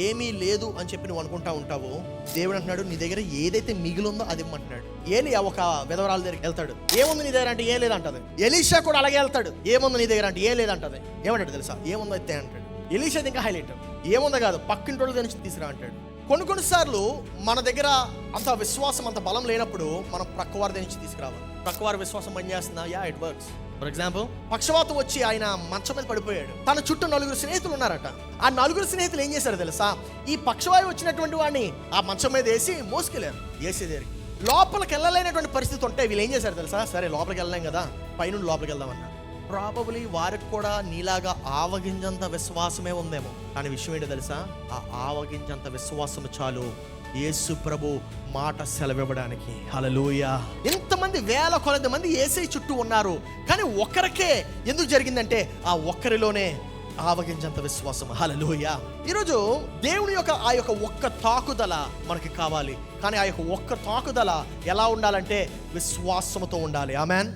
ఏమీ లేదు అని చెప్పి నువ్వు అనుకుంటా ఉంటావు, దేవుడు అంటున్నాడు నీ దగ్గర ఏదైతే మిగిలిందో అది ఇమ్మంటున్నాడు. ఏలియా ఒక విధవరాల దగ్గరికి వెళ్తాడు, ఏముంది నీ దగ్గర అంటే ఏం లేదంటది. ఎలీషా కూడా అలాగే వెళ్తాడు, ఏముంది నీ దగ్గర అంటే ఏం లేదంటది. ఏమంటాడు తెలుసా, ఏముందో అయితే అంటాడు. ఎలీషా ఇంకా హైలైట్, ఏముందో కాదు పక్కింటి వాళ్ళ నుంచి తీసుకురా అంటాడు. కొన్నిసార్లు మన దగ్గర అంత విశ్వాసం అంత బలం లేనప్పుడు మనం ప్రక్కవారి దగ్గర నుంచి తీసుకురావాలి. ప్రక్కవారి విశ్వాసం పనిచేస్తుందా? Yeah, it works. For example, పక్షవాతం వచ్చి ఆయన మంచం మీద పడిపోయాడు. తన చుట్టూ 4 స్నేహితులు ఉన్నారట. ఆ 4 స్నేహితులు ఏం చేశారు తెలుసా, ఈ పక్షవాయు వచ్చినటువంటి వాడిని ఆ మంచం మీద వేసి మోసుకెళ్ళారు ఏసేదేరికి. లోపలికి వెళ్ళలేనటువంటి పరిస్థితి ఉంటే వీళ్ళు ఏం చేశారు తెలుసా, సరే లోపలికి వెళ్ళలేం కదా, పైనుండి లోపలికి వెళ్దామన్నారు. ప్రాబబ్లీ వారికి కూడా నీలాగా ఆవగింజంత విశ్వాసమే ఉందేమో. కానీ విషయం ఏంటో తెలుసా, ఆ ఆవగింజంత విశ్వాసం చాలు యేసు ప్రభు మాట సెలవివ్వడానికి. హల్లెలూయా. ఇంతమంది వేల కొలది మంది యేసే చుట్టూ ఉన్నారు, కానీ ఒక్కరికే ఎందుకు జరిగిందంటే ఆ ఒక్కరిలోనే ఆవగింజంత విశ్వాసం. హల్లెలూయా. ఈరోజు దేవుని యొక్క ఆ యొక్క ఒక్క తాకుదల మనకి కావాలి. కానీ ఆ యొక్క ఒక్క తాకుదల ఎలా ఉండాలంటే విశ్వాసముతో ఉండాలి. ఆమేన్.